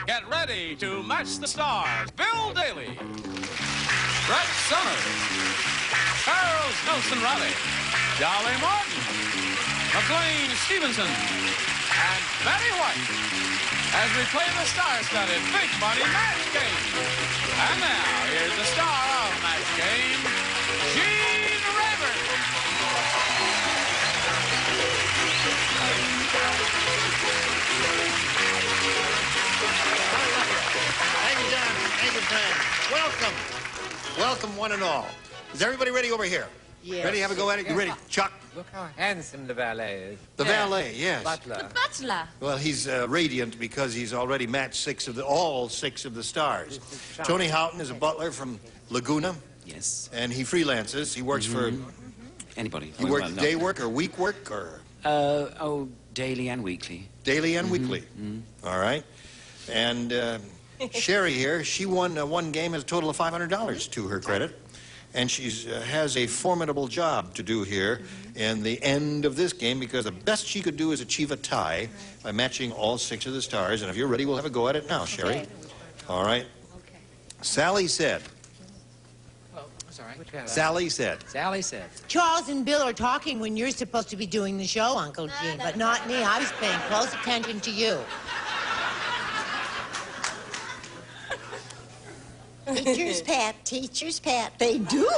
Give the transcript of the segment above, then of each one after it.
Get ready to match the stars. Bill Daly, Brett Summers, Charles Nelson Reilly, Dolly Martin, McLean Stevenson, and Betty White as we play the star-studded Big Money Match Game. And now, here's the star of Match Game, Gene Rayburn. Thank you, John. Thank you, friend. Welcome. Welcome, one and all. Is everybody ready over here? Yes. Ready? Have a go at it? You ready, Chuck? Look how handsome the valet is. The valet, yes. Butler. Butler. Well, he's radiant because he's already matched all six of the stars. Tony Houghton is a butler from Laguna. Yes. And he freelances. He works for... Anybody. He works day work or week work or... Daily and weekly. Daily and weekly. All right. And Sherry here, she won one game as a total of $500 to her credit. And she has a formidable job to do here in the end of this game because the best she could do is achieve a tie by matching all six of the stars. And if you're ready, we'll have a go at it now, Sherry. Okay. All right. Okay. Sally said. Oh, sorry. Sally said. Sally said. Charles and Bill are talking when you're supposed to be doing the show, Uncle Gene, but not me. I was paying close attention to you. Teacher's pet, teacher's pet. They do.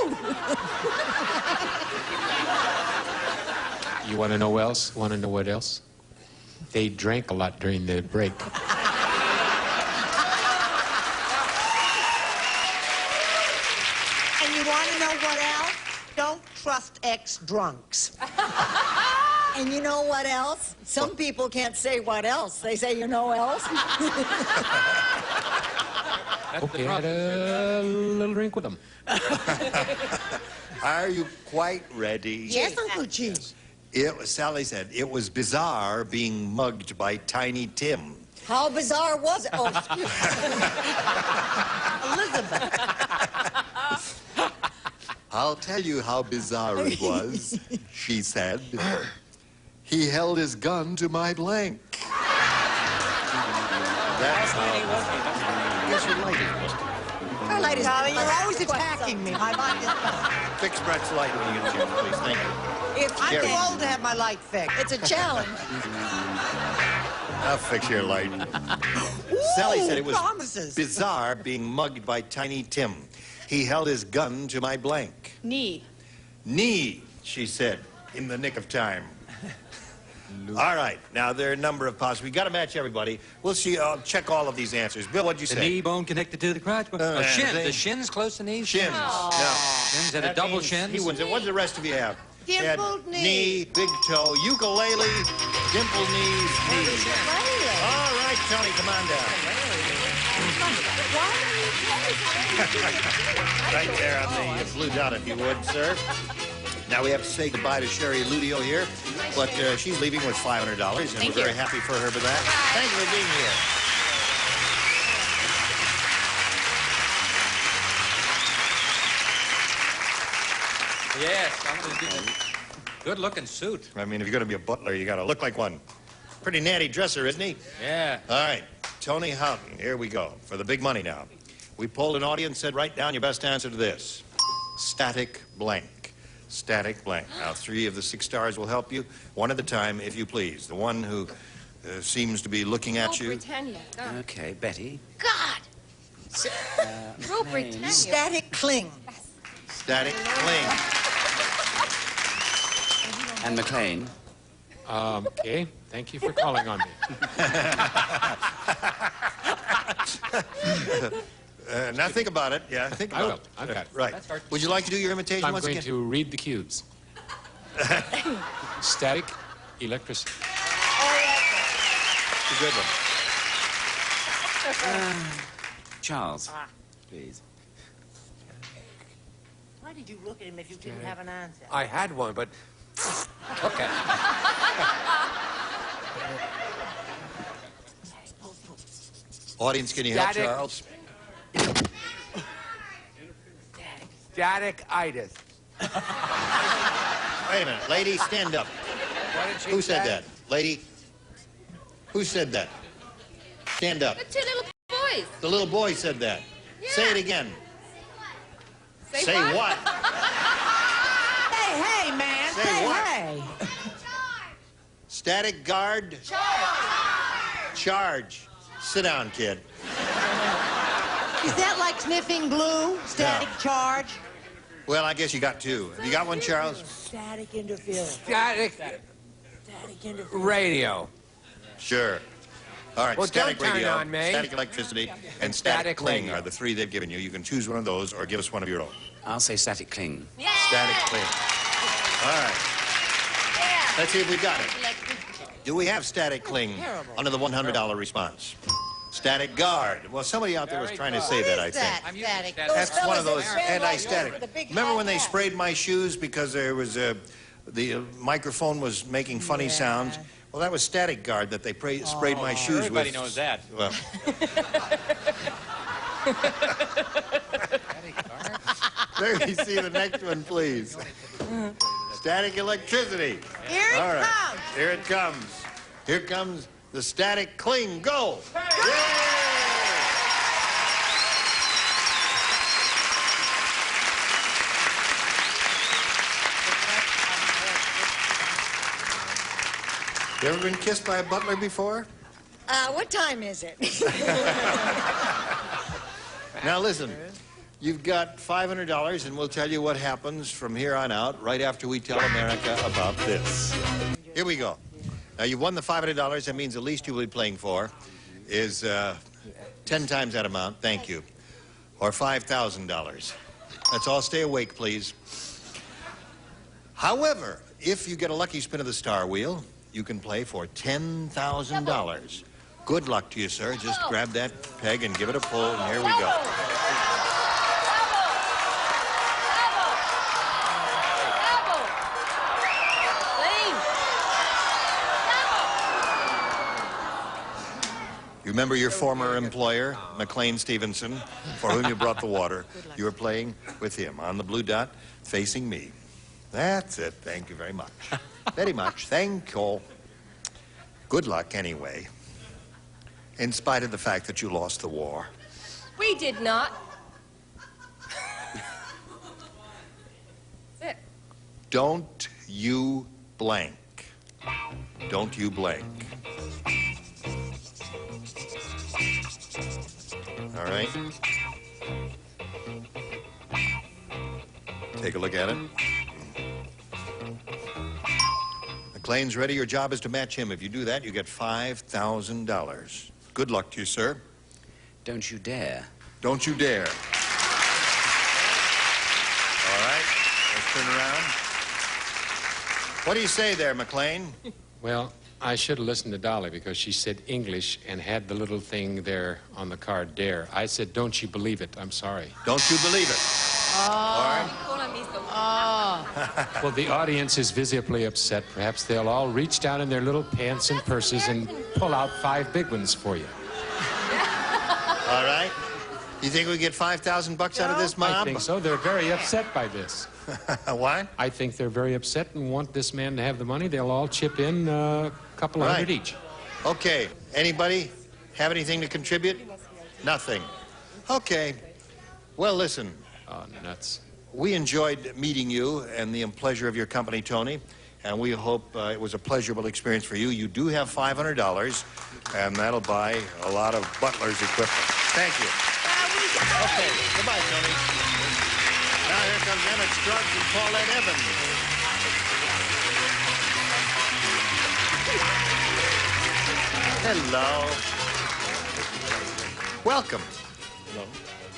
You want to know else? Want to know what else? They drank a lot during the break. And you want to know what else? Don't trust ex-drunks. And you know what else? Some people can't say what else. They say, you know else. Okay, I had a little drink with them. Are you quite ready? Yes, Uncle Gene. Sally said, it was bizarre being mugged by Tiny Tim. How bizarre was it? Oh, excuse me. Elizabeth. I'll tell you how bizarre it was, she said. He held his gun to my blank. That's how... Yes, your light is. Our light is... Darling, you're always attacking me. My mind is gone. Fix Brett's light when you get a chance, please. Thank you. I'm Gary. too old to have my light fixed. It's a challenge. I'll fix your light. Sally said it was promises. bizarre being mugged by Tiny Tim. He held his gun to my blank. Knee. Knee, she said, in the nick of time. All right, now there are a number of possibilities. We've got to match everybody. We'll see. Check all of these answers. Bill, what'd you The say? knee bone connected to the crotch. Shin. they- The shin's close to knees. Shins. No. Shins had a That double means shins. He wins it. What does the rest of you have? You had Dimpled knee. Knee, big toe, ukulele, dimple knees, knees. All right, Tony, come on down. Right there on the blue dot, if you would, sir. Now we have to say goodbye to Sherry Ludio here, but she's leaving with $500, and we're very happy for her for that. Thank you for being here. Yes, I'm going to do a good-looking suit. I mean, if you're going to be a butler, you got to look like one. Pretty natty dresser, isn't he? Yeah. All right, Tony Houghton, here we go, for the big money now. We polled an audience, said, write down your best answer to this. Static blank. Static blank. Now, 3 of the 6 stars will help you, one at a time, if you please. The one who seems to be looking at you. Britannia. God. Okay, Betty. God. Rule Britannia. Static cling. Static cling. And McLean. Okay, thank you for calling on me. Now, think about it. Yeah, think I about will. it. I've got it. Right. Would you like to do your imitation I'm once going again? to read the cues. Static, electricity. It's a good one. Charles, please. Why did you look at him if you didn't have an answer? I had one, but... Okay. Audience, can you help Static. Charles? Static-itis. Wait a minute. Lady, stand up. What did she Who said say? that? Lady? Who said that? Stand up. The 2 little boys. The little boy said that. Say it again. Say what? Hey, man. Say what? Hey. Static guard. Charge. Sit down, kid. Is that like sniffing glue? Static charge? Well, I guess you got two. Have you got one, Charles? Static interference. Static Static interference. radio. Sure. All right, Well, static don't turn radio, on me. static electricity, and static Static cling radio. are the three they've given you. You can choose one of those or give us one of your own. I'll say static cling. Static cling. All right. Let's see if we got it. Do we have static cling under the $100 response? Static guard. Well, somebody out there was trying to say that, I think. I'm using Static. static. That's one of those Those fellas that stand anti-static. like the big Remember when they hat. sprayed my shoes because there was the microphone was making funny sounds? Well, that was static guard that they sprayed my shoes Everybody with. knows that. Well, there you see the next one, please. Static electricity. Here it All right. comes. Here it comes. Here comes the static cling. Go. Yay! You ever been kissed by a butler before? What time is it? Now listen, you've got $500 and we'll tell you what happens from here on out right after we tell America about this. Here we go. Now you've won the $500. That means the least you will be playing for is 10 times that amount, thank you, or $5,000. Let's all stay awake, please. However, if you get a lucky spin of the star wheel, you can play for $10,000. Good luck to you, sir. Just grab that peg and give it a pull, and here we go. You remember your former employer, McLean Stevenson, for whom you brought the water? You were playing with him on the blue dot, facing me. That's it. Thank you very much. Very much. Thank you. Good luck, anyway. In spite of the fact that you lost the war. We did not. That's it. Don't you blank. Don't you blank. All right. Take a look at it. McLean's ready. Your job is to match him. If you do that, you get $5,000. Good luck to you, sir. Don't you dare. Don't you dare. All right. Let's turn around. What do you say there, McLean? Well, I should have listened to Dolly because she said English and had the little thing there on the card, dare. I said, don't you believe it? I'm sorry. Don't you believe it? All right. Well, the audience is visibly upset. Perhaps they'll all reach down in their little pants and purses and pull out 5 big ones for you. All right. You think we get $5,000 out of this mob? I think so. They're very upset by this. What? I think they're very upset and want this man to have the money. They'll all chip in a couple Right. hundred each. Okay. Anybody have anything to contribute? Nothing. Okay. Well, listen. Oh, nuts. We enjoyed meeting you and the pleasure of your company, Tony, and we hope it was a pleasurable experience for you. You do have $500, and that'll buy a lot of butler's equipment. Thank you. Okay, goodbye, Tony. Now here comes Emmett Scruggs and Paulette Evans. Hello. Welcome. Hello.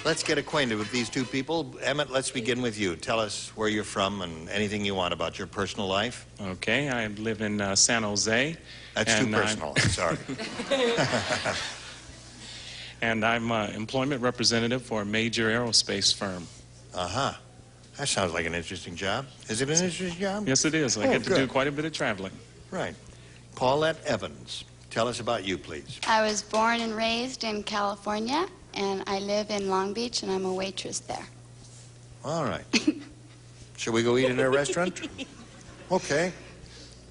Let's get acquainted with these two people. Emmett, let's begin with you. Tell us where you're from and anything you want about your personal life. Okay, I live in San Jose. That's too and personal. I'm sorry. And I'm an employment representative for a major aerospace firm. Uh-huh. That sounds like an interesting job. Is it an interesting job? Yes, it is. I Oh, get to good. do quite a bit of traveling. Right. Paulette Evans. Tell us about you, please. I was born and raised in California, and I live in Long Beach, and I'm a waitress there. All right. Shall we go eat in a restaurant? Okay.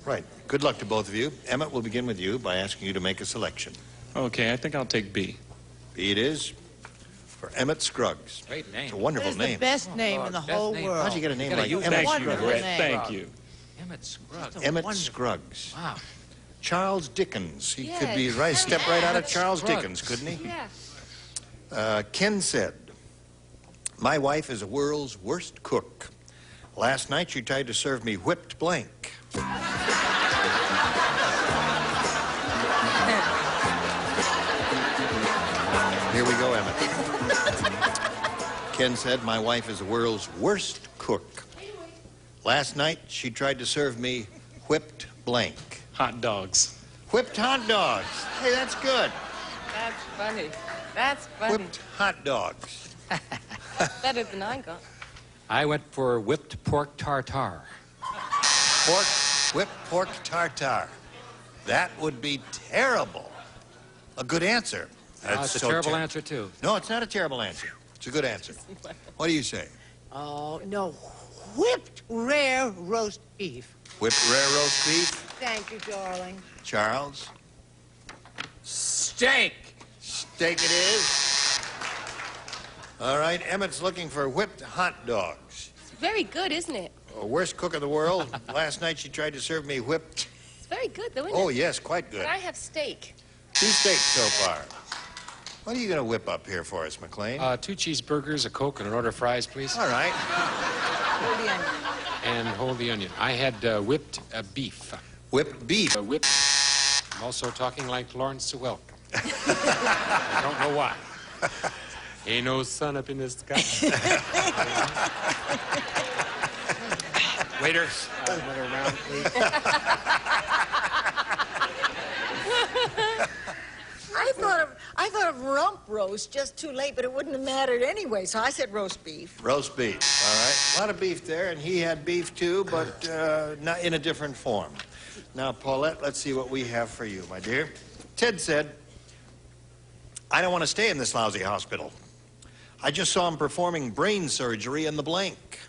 Right. Good luck to both of you. Emmett, we'll begin with you by asking you to make a selection. Okay, I think I'll take B. B it is for Emmett Scruggs. Great name. It's a wonderful It's name. the best name in the Best whole name. world. How'd you get a name gotta like use Emmett that. Thank you, Wonderful Brett. name. Thank you. Emmett Scruggs. Emmett wonderful- Scruggs. Wow. Charles Dickens. He could be Yes. right, step right out of Charles Scruggs. Dickens, couldn't he? Yeah. Ken said, my wife is the world's worst cook. Last night she tried to serve me whipped blank. Here we go, Emmett. Ken said, my wife is the world's worst cook. Last night she tried to serve me whipped blank. Hot dogs. Whipped hot dogs. Hey, that's good. That's funny. That's funny. Whipped hot dogs. Better than I got. I went for whipped pork tartare. Whipped pork tartare. That would be terrible. A good answer. That's a so terrible answer, too. No, it's not a terrible answer. It's a good answer. What do you say? Oh, no. Whipped rare roast beef. Whipped rare roast beef? Thank you, darling. Charles? Steak. Steak it is. All right, Emmett's looking for whipped hot dogs. It's very good, isn't it? Worst cook in the world. Last night she tried to serve me whipped. It's very good, though, isn't Oh, it? yes, quite good. But I have steak. 2 steaks so far. What are you going to whip up here for us, McLean? 2 cheeseburgers, a Coke, and an order of fries, please. All right. And hold the onion. I had whipped beef. Whipped beef. Whipped. I'm also talking like Lawrence Welk. I don't know why. Ain't no sun up in the sky. Waiter, another round, please. I thought of rump roast just too late, but it wouldn't have mattered anyway, so I said roast beef. Roast beef. All right. A lot of beef there, and he had beef too, but not in a different form. Now, Paulette, let's see what we have for you, my dear. Ted said, I don't want to stay in this lousy hospital. I just saw him performing brain surgery in the blank.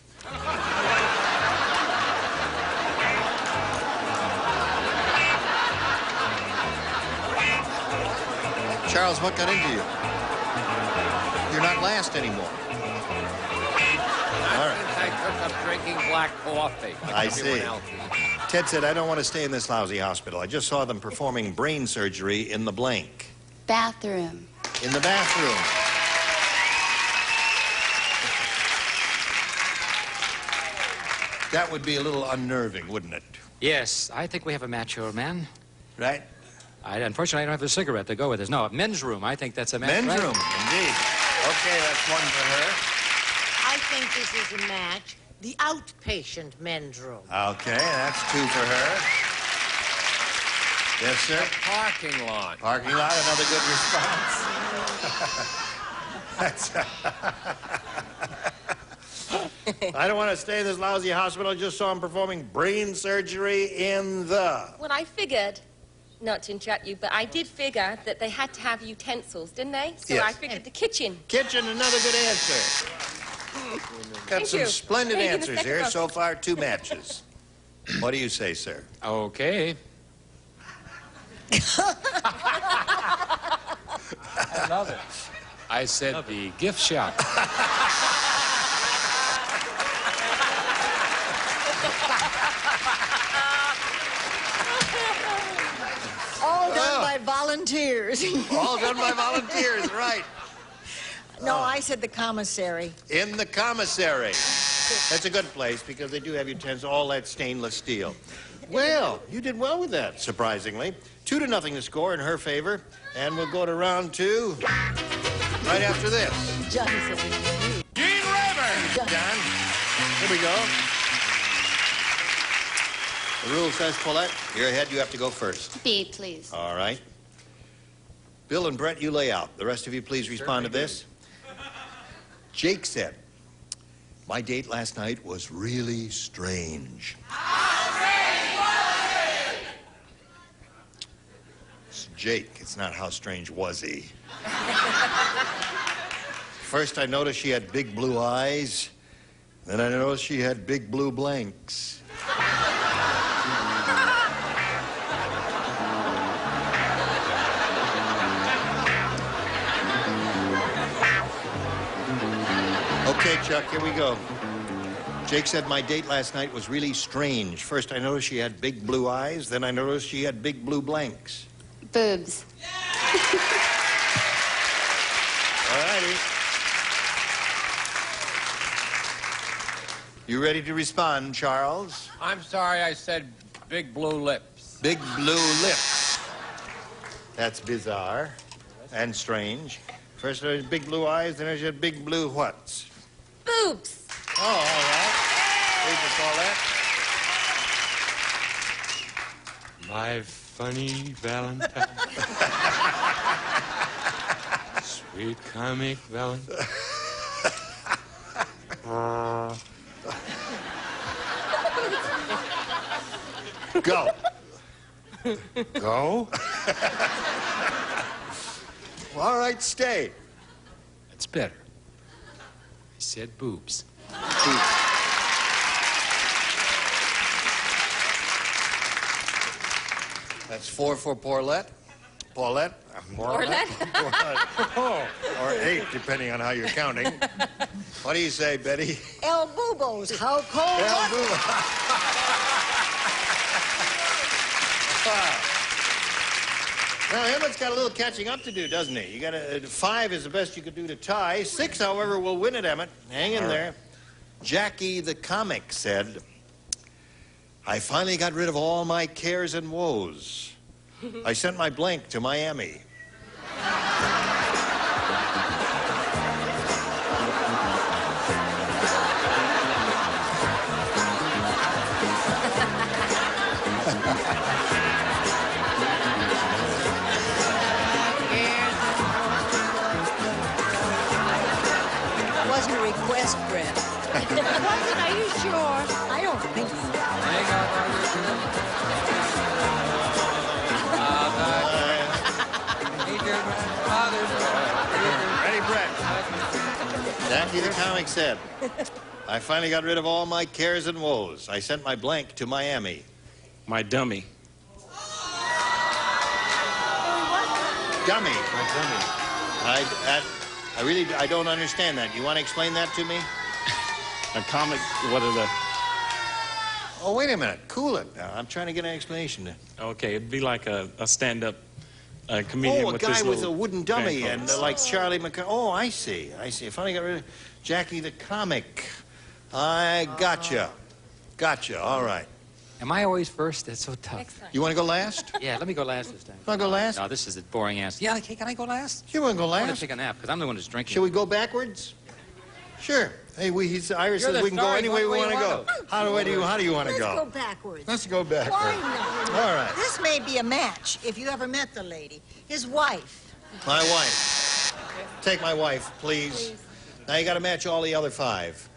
Charles, what got into you? You're not last anymore. All right. I took up drinking black coffee. Like I everyone see. else. Ted said, I don't want to stay in this lousy hospital. I just saw them performing brain surgery in the blank. Bathroom. In the bathroom. That would be a little unnerving, wouldn't it? Yes, I think we have a match here, man. Right? Unfortunately, I don't have a cigarette to go with this. No, men's room. I think that's a match. Men's right? room, indeed. Okay, that's one for her. I think this is a match. The outpatient men's room. Okay, that's 2 for her. Yes, sir? Parking lot. Parking lot, another good response. I don't want to stay in this lousy hospital. I just saw him performing brain surgery in the... Well, I figured, not to interrupt you, but I did figure that they had to have utensils, didn't they? So Yes. I figured the kitchen. Kitchen, another good answer. Got Thank some you. splendid Maybe the answers second here. round. So far, 2 matches. What do you say, sir? Okay. I love it. I said the gift shop. All done by volunteers. All done by volunteers, right. No, I said the commissary. In the commissary. That's a good place because they do have utensils, all that stainless steel. Well, you did well with that, surprisingly. 2-0 to score in her favor. And we'll go to round 2 right after this. Johnny said it was you. Gene Rayburn. John, here we go. The rule says, Paulette, you're ahead. You have to go first. B, please. All right. Bill and Brett, you lay out. The rest of you, please respond to this. Jake said, my date last night was really strange. It's Jake. It's not how strange was he. First, I noticed she had big blue eyes. Then I noticed she had big blue blanks. Okay, Chuck, here we go. Jake said my date last night was really strange. First, I noticed she had big blue eyes. Then I noticed she had big blue blanks. Boobs. All righty. You ready to respond, Charles? I'm sorry I said big blue lips. Big blue lips. That's bizarre and strange. First, there's big blue eyes, then there's big blue whats? Boobs. Oh, all right. We can call that. My funny Valentine. Sweet comic Valentine. Go. Go? All right, stay. That's better. I said boobs. That's 4 for Paulette. Paulette? Paulette? Or 8, depending on how you're counting. What do you say, Betty? El Bubos, how cold El was it? Boo. Now, Emmett's got a little catching up to do, doesn't he? You got 5 is the best you could do to tie. 6, however, will win it, Emmett. Hang in there. Jackie the comic said, I finally got rid of all my cares and woes. I sent my blank to Miami. That wasn't a request, Brett. Wasn't, are you sure? I don't think so. Ready, Brett? Jackie the comic said, I finally got rid of all my cares and woes. I sent my blank to Miami. My dummy. Dummy. My dummy. I don't understand that. You want to explain that to me? A comic, what are the... Oh, wait a minute. Cool it now. I'm trying to get an explanation. Okay, it'd be like a stand-up comedian Oh, a with guy this with a little wooden dummy band and called- like Charlie McCarthy. Oh, I see. I finally got rid of Jackie the comic. I gotcha. Gotcha. All right. Am I always first? That's so tough. Next time. You want to go last? Yeah, let me go last this time. Want to go last? No, this is a boring answer. Yeah, okay, can I go last? You want to go I want to last? take a nap because I'm the one who's drinking. Shall we go backwards? Sure. Hey, Iris says the we can go star. any way we Go want to where you go. How do you want to Let's go? go backwards. Let's go backwards. Why not? All right. This may be a match if you ever met the lady. His wife. My wife. Take my wife, please. Now you got to match all the other 5.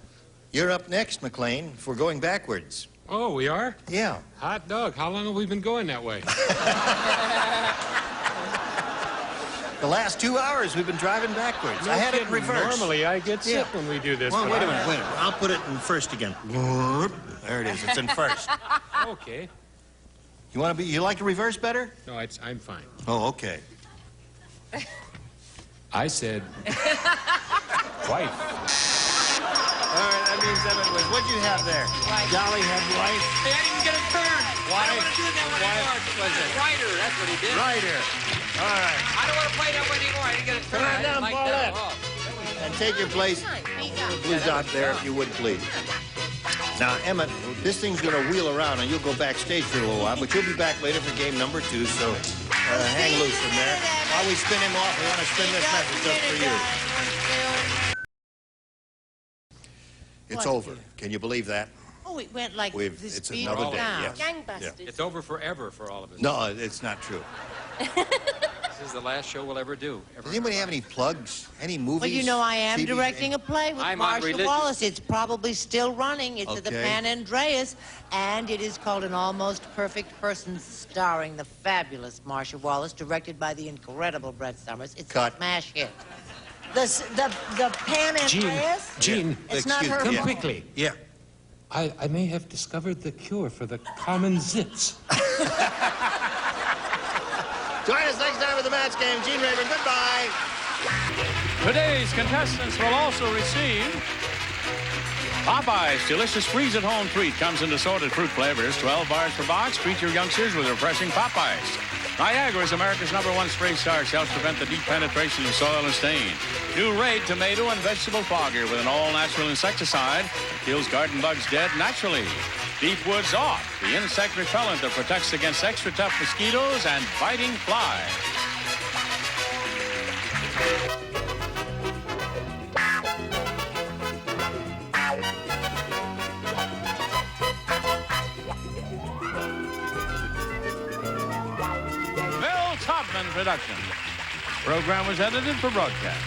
You're up next, McLean, if we're going backwards. Oh, we are? Yeah. Hot dog. How long have we been going that way? The last 2 hours we've been driving backwards. No I had it in kidding. reverse. Normally, I get sick when we do this. Well, but wait a I- minute, wait a minute. I'll put it in first again. There it is. It's in first. Okay. You want to be? You like to reverse better? No, I'm fine. Oh, okay. I said wife. All right, that means Emmett wins. What'd you have there? Dolly had wife. Hey, I didn't get a turn. I don't want to do that one anymore. Was it Ryder? That's what he did. Ryder. All right. I don't want to play that one anymore. I didn't get a turn. Come on I didn't down, like that at Paulette. all. And take your place. Blue dot there, if you would, please. Now, Emmett, this thing's going to wheel around, and you'll go backstage for a little while, but you'll be back later for game number 2, so hang loose in there. While we spin him off, we want to spin this message up for you. It's over. Can you believe that? Oh, it went like We've- this it's speed another day, down. yes. Gangbusters. It's over forever for all of us. No, it's not true. This is the last show we'll ever do. Ever Does anybody have any plugs? Any movies? Well, you know, I am TV? directing a play with I'm on Marsha religious- Wallace. It's probably still running. It's at the Okay. Pan Andreas, and it is called An Almost Perfect Person, starring the fabulous Marsha Wallace, directed by the incredible Brett Summers. It's Cut. a smash hit. The Pan Andreas? Gene, It's not her come fault. quickly. Yeah. I may have discovered the cure for the common zits. Join us next time for the match game. Gene Rayburn, goodbye. Today's contestants will also receive Popeye's delicious freeze-at-home treat. Comes in assorted fruit flavors, 12 bars per box. Treat your youngsters with refreshing Popeyes. Niagara is America's #1 spray starch. Helps prevent the deep penetration of soil and stain. New Raid tomato and vegetable fogger with an all-natural insecticide. Kills garden bugs dead naturally. Deep Woods Off, the insect repellent that protects against extra tough mosquitoes and biting flies. Production. Program was edited for broadcast.